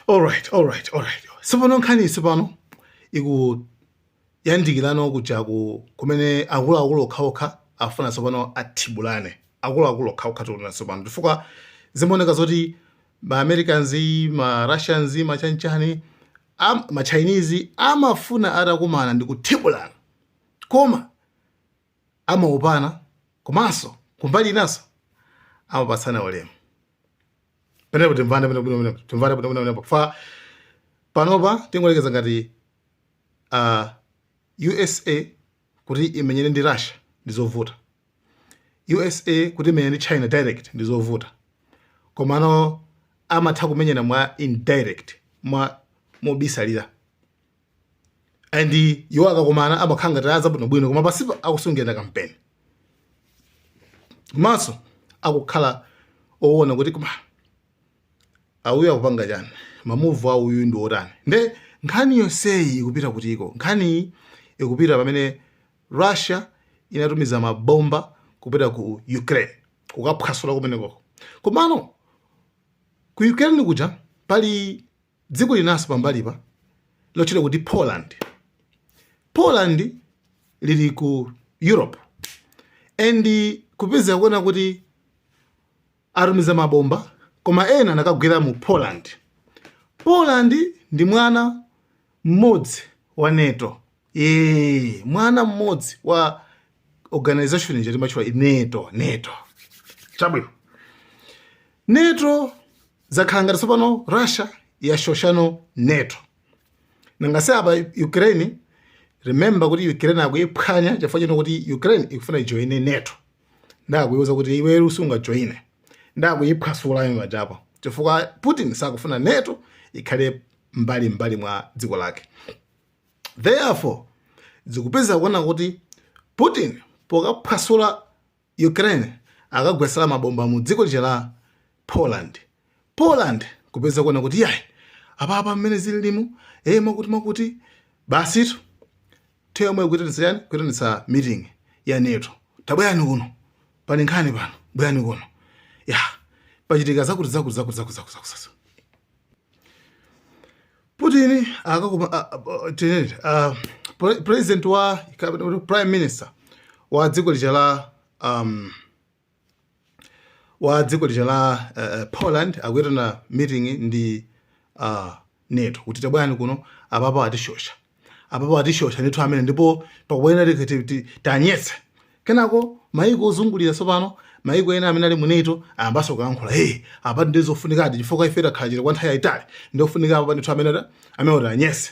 All right. Sipano nkhani sipano iku yandikilano kuja kumene akuluakulu okhaokha afuna sipano athibulane akuluakulu okhaokha tona sipano chifukwa zimaoneka zoti ma Americans, ma Russians, ma chanchani ma Chinese amafuna atakumana ndi kuthibulana koma amaopana komanso kumbali inaso amapatsana ulemu. Penepo timvane fa panopa tingolekeza ngati USA kuti imenyane ndi Russia ndizovuta, USA kuti imenyane ndi China direct ndizovuta, komano amatha kumenyana mwa indirect mobisalira and iwo akakumana amakhala ngati azabwinobwino koma pasipo akusungira kampeni komanso akukhala owona kuti kuma auya kupanga chani mamuvu auyu ndi otani. Nde nkhani yonseyi ikupita kutiko, nkhani ikupita pamene Russia inatumiza mabomba kupita ku Ukraine kukaphwasula kumeneko. Komano ku Ukraine kuja pali dziko linanso pambalipa lochita kuti Poland lili ku Europe and kupeza kuona kuti atumiza mabomba koma ena nakagwera mu Poland ndi mwana mmodzi wa NATO. Mwana mmodzi wa organization ija timachula NATO. Chabwino. NATO zakhala ngati tsopano Russia yashoshano NATO. Nangase apa Ukraine, remember kuti Ukraine akuyiphwanya chifukwa chino kuti Ukraine ikufuna ijoine NATO. Ndakuyiuza kuti iwe usunga joine. Ndakuyiphwasula iwe majapo. Chifukwa Putin sakufuna NATO ikhale mbali mwa dziko lake. Therefore, zikupeza kuona kuti Putin pokaphwasula Ukraine akagwesera mabomba mu dziko lija la Poland kupeza kuona kuti yayi apa mmene zililimu makuti basitu themwe kuitanitsa meeting ya NATO. Tabwerani kuno pali nkhani pano, bwerani kuno pachitika zakuti Putin president wa prime minister wa dziko lija la Poland akuitana meeting ndi NATO kuti tabwerani kuno apapo atishosha ndithu amene ndipo pakubwera tanyetse kenako maiko ozungulira tsopano maiko ena amene ali mu NATO ambaso kuyankhula apa ndizofunikadi chifukwa ife takhalachira kwa nthawi yayitali ndiofunika apa ndithu amene anyese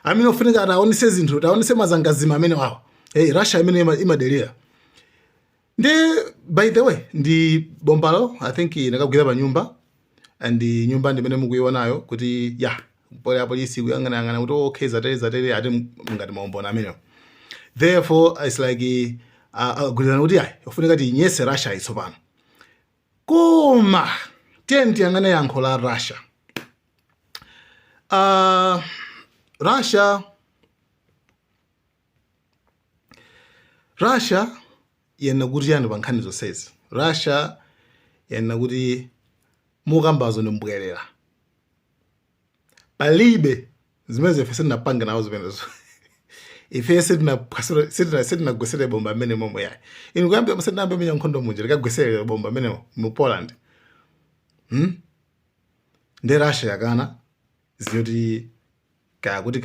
amene ofunika ataonese zinthu taonese mazangazima amene wawo Russia imene imadelera. Ndi by the way ndi bombalo I think inakagwira pa nyumba and nyumba ndimene mukuyionayo kuti polisi kuyang'ana kuti okay zatere ati ngati maombona amene. Therefore it's like agulirana kuti ufunika ti nyese Russia itsopano. Koma tiyang'ane yankho la Russia. Russia yena kuti yani pankhani zonsezi. Russia yena kuti mukambazo ndimbwerera. Palibe zimene ife sitinapanga nawo zimenezo. Ife sitinagwesere bomba amene momwe yayi. Inu kuyambira sitinambe menya nkhondo munje likagwesere bomba amene mu Poland. Ndi Russia yakana ziyoti kuti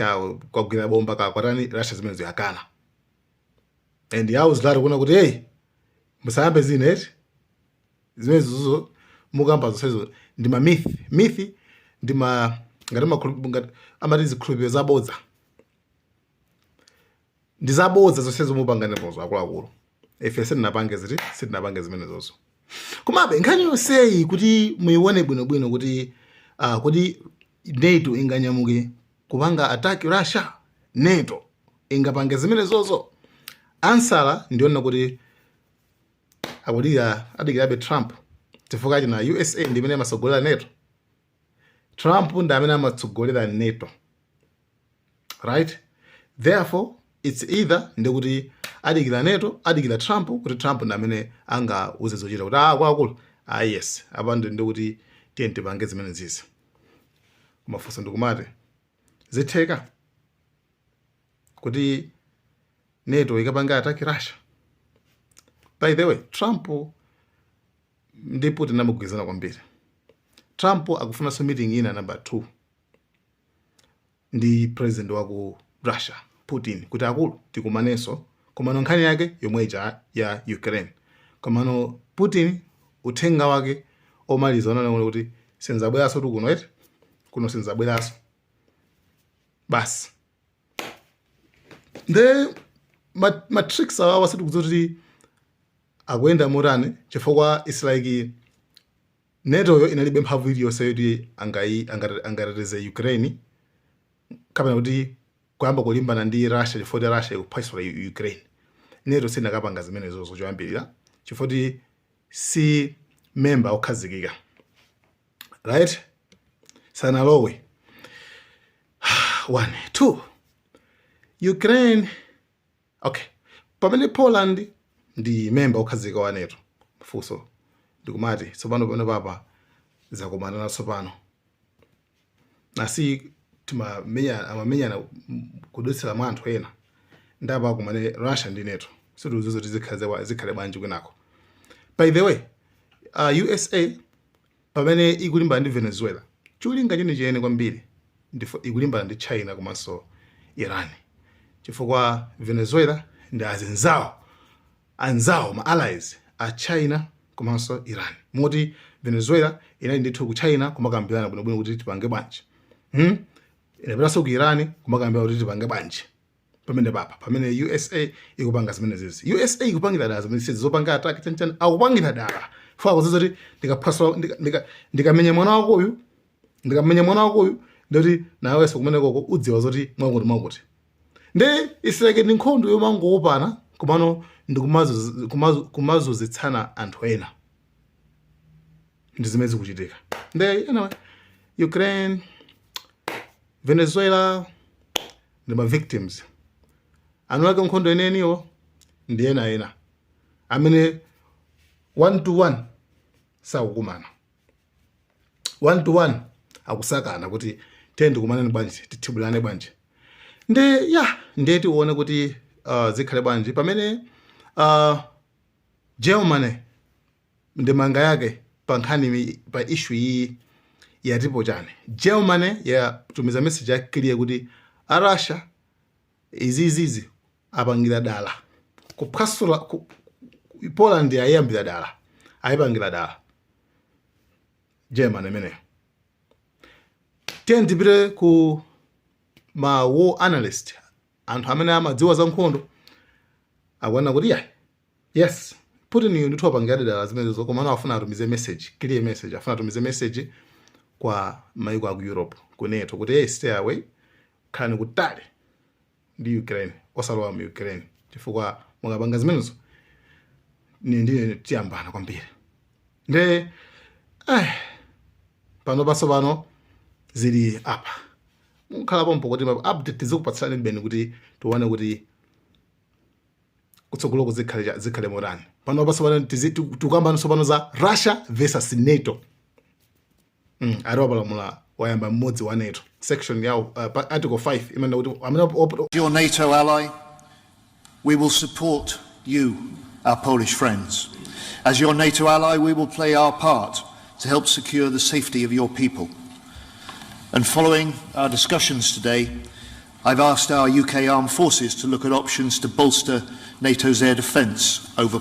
kwagwira bomba kwatani Russia zimenezo yakana. And yawo zilari kuna kuti musayambe zineti zimenezo mukamba zonsezo ndi ma myth ndi ngati amati zikhulupiriro zabodza. Ndi zabodza zonsezo mupangane nazo akuluakulu. Ife sitinapange zimenezozo. Komabe nkhani yonseyi kuti muyione bwinobwino kuti NATO inganyamuke kupanga attack Russia, NATO ingapange zimenezozo. Ansala ndiona kuti adikirabe Trump chifukwa china USA ndi imene amatsogolera NATO. Trump ndi amene amatsogolera NATO, right? Therefore it's either ndikuti adikira NATO adikira Trump kuti Trump ndi amene anga uze zochita kuti akulu yes abantu ndikuti tiye tipange zimene zizi. Kumafunso ndikumati zitheka kuti NATO ikapanga ataki Russia. By the way, Trump ndi Putin amagwirizana kwambiri. Trump akufunanso meeting ina number 2 ndi president wa ku Russia Putin kuti akulu tikumanenso komano nkhani yake yomwe ya Ukraine. Komano Putin uthenga wake omaliza unaona kuti senzabweraso tu kuno eti kuno senzabweraso basi. Nde matrix awa wasati kudzoti akuenda motani chifukwa it's like NATO yo inalibe mphamvu iliyonse yoti angateteze Ukraine kapena kuti kuyamba kulimbana ndi Russia chifukwa Russia ikuphwasula Ukraine. NATO sinakapanga zimenezo zoyambirira chifukwa si member okhazikika, right? Sanalowe. 1 2 Ukraine. Okay, pamene Poland ndi member okhazikika wa NATO fuso ndikumati tsopano pano papa zakomana naso pano nasi amamenyana kudosera mwa anthu ena ndaba kumane Russia ndi NATO siduzo zikhale bwanji kwenako. By the way, USA pamene ikulimbana ndi Venezuela chulinga chene chene kwambiri ikulimbana ndi China komanso Iran chifukwa Venezuela ndi anzawo ma allies a China komanso Iran. Moti Venezuela inali ndithu ku China kumakambirana bwino kuti tipange bwanji. Inapitaso ku Iran kumakambirana kuti tipange bwanji. Pamene USA ikupanga zimene zizi. USA ikupangira dala zimene zizi zopanga attack chanchana akupangira dala. Fwa kuzoti ndikamenya mwana wako uyu ndoti nawe kumene koko udziwa zoti mwakuti. Nde isireke ndi nkhondo yomangopana kumano kumazozetsana anthu ena. Ndi zimene zikuchitika. Nde anyway, Ukraine, Venezuela ndi ma victims. Anwake nkhondo eneniwo ndi ena amene 1 to 1 sakukumana. 1 to 1 akusakana kuti tende kumanani bwanji tithibulane bwanji. Nde tione kuti zikhale bwanji pamene Germany ndemanga yake pa nkhani pa issue iyi yatipo chane. Germany yatumiza message yake clear kuti Russia izizizi apangira dala kuphwasula Poland ayambira dala ayipangira dala Germany mene. Tendipire ku ma war analyst anthu amene amadziwa za nkhondo akuona kuti yes Putin ndithu apangira dala zimenezo komano afuna atumize message clear message afuna atumize message kwa maiko aku Europe ku NATO kuti stay away khalani kutali ndi Ukraine osalowa mu Ukraine chifukwa mukapanga zimenezo ndi tiyambana kwambiri. Nde pano zili apa mukhala pompo kuti update zikupatsani mbeni kuti tuone kuti kutsogolo zikhale morani. Pano tukamba pano za Russia versus NATO. Arobalamula wayamba mmodzi wa NATO section ya article 5 imene kuti your NATO ally, we will support you, our Polish friends. As your NATO ally, we will play our part to help secure the safety of your people. And following our discussions today, I've asked our UK armed forces to look at options to bolster NATO's air defence over